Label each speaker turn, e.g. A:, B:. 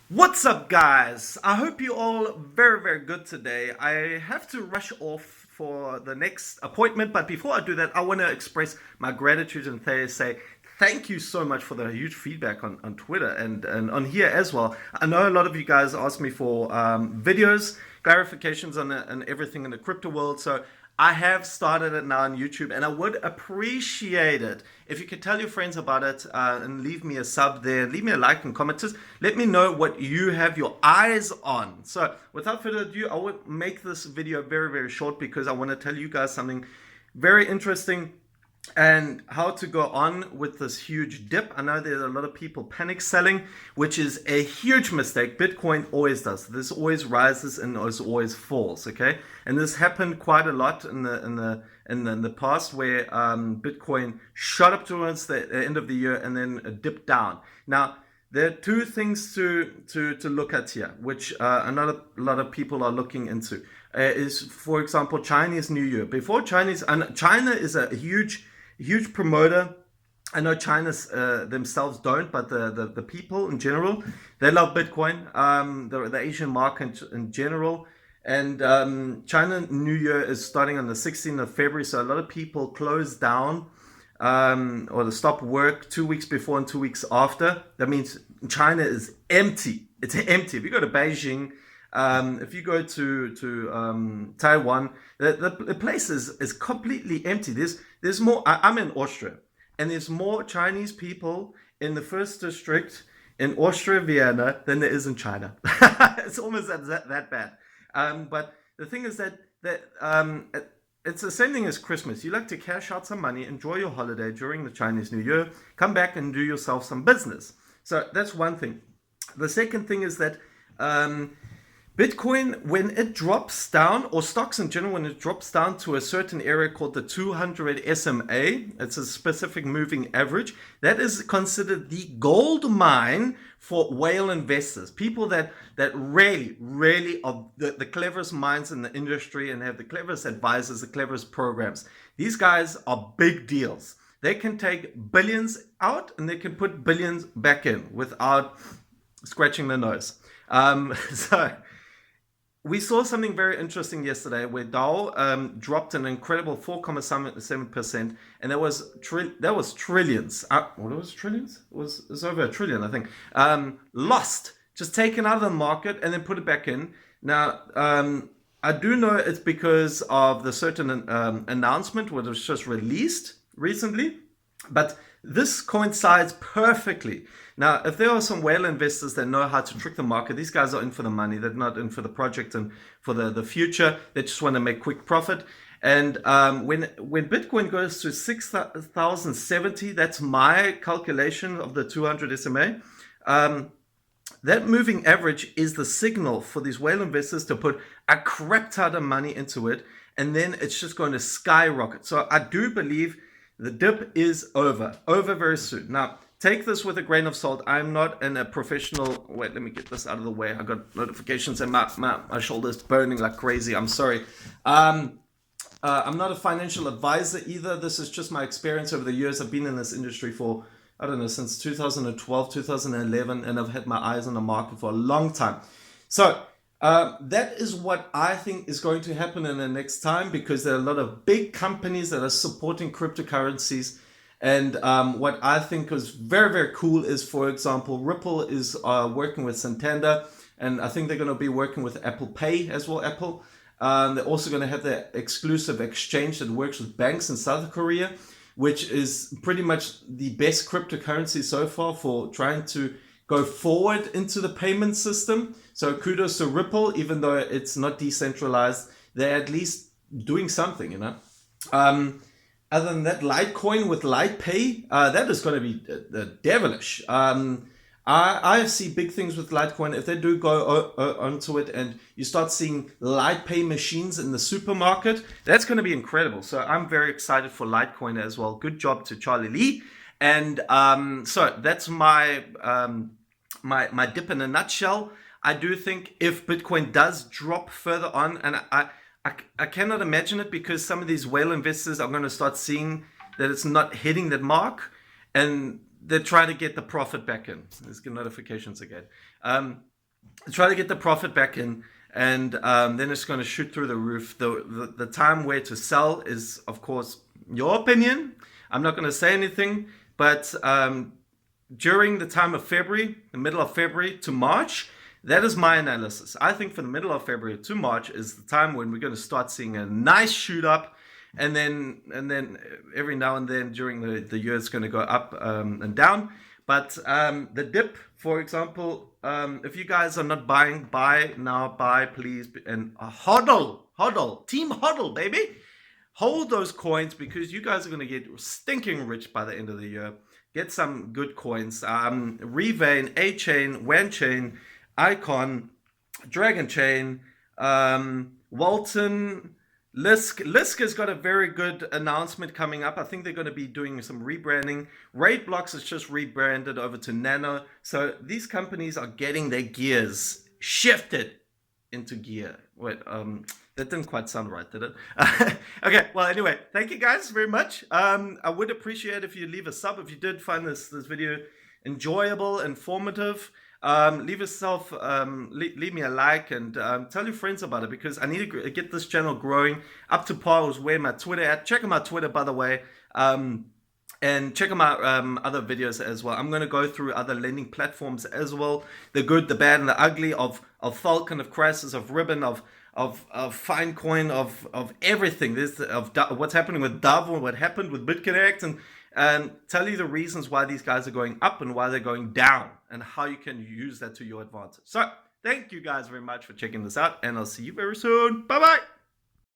A: What's up, guys? I hope you all very good today. I have to rush off for the next appointment, but before I do that, I want to express my gratitude and say thank you so much for the huge feedback on Twitter and on here as well. I know a lot of you guys asked me for videos, clarifications on everything in the crypto world, so I have started it now on YouTube, and I would appreciate it if you could tell your friends about it and leave me a sub there, leave me a like and comment. Just let me know what you have your eyes on. So, without further ado, I will make this video very short because I want to tell you guys something very interesting and how to go on with this huge dip. I know there's a lot of people panic selling, which is a huge mistake. Bitcoin always does. This always rises and always falls. Okay, and this happened quite a lot in the past, where Bitcoin shot up towards the end of the year and then dipped down. Now, there are two things to look at here, which another lot of people are looking into. Is, for example, Chinese New Year. Before China is a huge promoter. I know China themselves don't, but the people in general, they love Bitcoin. The Asian market in general. And China New Year is starting on the 16th of February, so a lot of people close down or to stop work 2 weeks before and 2 weeks after. That means China is empty. It's empty. If you go to Beijing, if you go to Taiwan, the place is completely empty. There's more. I'm in Austria, and there's more Chinese people in the first district in Austria, Vienna, than there is in China. It's almost that bad. But the thing is that it's the same thing as Christmas. You like to cash out some money, enjoy your holiday during the Chinese New Year, come back and do yourself some business. So that's one thing. The second thing is that Bitcoin, when it drops down, or stocks in general, when it drops down to a certain area called the 200 SMA, it's a specific moving average, that is considered the gold mine for whale investors. People that really are the cleverest minds in the industry and have the cleverest advisors, the cleverest programs. These guys are big deals. They can take billions out and they can put billions back in without scratching their nose. So we saw something very interesting yesterday where Dow dropped an incredible 4.7%, and that was trillions. What was trillions? It was over a trillion, I think. Lost, just taken out of the market and then put it back in. Now, I do know it's because of the certain announcement which was just released recently, but this coincides perfectly. Now, if there are some whale investors that know how to trick the market, these guys are in for the money. They're not in for the project and for the future. They just want to make quick profit. And when Bitcoin goes to 6,070, that's my calculation of the 200 SMA. That moving average is the signal for these whale investors to put a crap ton of money into it, and then it's just going to skyrocket. So I do believe the dip is over very soon. Now, take this with a grain of salt. I'm not a professional. Wait, let me get this out of the way. I got notifications and my shoulder's burning like crazy. I'm sorry. I'm not a financial advisor either. This is just my experience over the years. I've been in this industry for, I don't know, since 2012, 2011, and I've had my eyes on the market for a long time. So that is what I think is going to happen in the next time, because there are a lot of big companies that are supporting cryptocurrencies. And what I think is very cool is, for example, Ripple is working with Santander, and I think they're going to be working with Apple Pay as well. Apple. They're also going to have their exclusive exchange that works with banks in South Korea, which is pretty much the best cryptocurrency so far for trying to go forward into the payment system. So kudos to Ripple, even though it's not decentralized, they're at least doing something, you know. Other than that, Litecoin with LitePay, that is going to be devilish. I see big things with Litecoin. If they do go onto it and you start seeing LitePay machines in the supermarket, that's going to be incredible. So I'm very excited for Litecoin as well. Good job to Charlie Lee. And so that's my my dip in a nutshell. I do think if Bitcoin does drop further on, and I cannot imagine it, because some of these whale investors are going to start seeing that it's not hitting that mark, and they try to get the profit back in. Let's get notifications again. try to get the profit back in, and then it's going to shoot through the roof. The time where to sell is, of course, your opinion. I'm not going to say anything, but during the time of February, the middle of February to March, that is my analysis. I think from the middle of February to March is the time when we're going to start seeing a nice shoot up, and then every now and then during the year it's going to go up and down. But the dip, for example, if you guys are not buying, buy now, buy please, and hodl, team hodl, baby. Hold those coins because you guys are going to get stinking rich by the end of the year. Get some good coins. Revain, A-Chain, WAN-Chain, Icon, Dragon Chain, Walton, Lisk. Lisk has got a very good announcement coming up. I think they're going to be doing some rebranding. Raid Blocks is just rebranded over to Nano. So these companies are getting their gears shifted into gear. Wait, that didn't quite sound right, did it? Okay, well, anyway, thank you guys very much. I would appreciate if you leave a sub if you did find this video enjoyable, informative. Leave me a like, and tell your friends about it, because I need to get this channel growing up to par with where my Twitter at. Check out my Twitter, by the way. And check out my other videos as well. I'm going to go through other lending platforms as well. The good, the bad, and the ugly of Falcon, of Crisis, of Ribbon, of Finecoin, of everything. There's of what's happening with Dove, and what happened with BitConnect, and tell you the reasons why these guys are going up and why they're going down, and how you can use that to your advantage. So thank you guys very much for checking this out, and I'll see you very soon. Bye bye.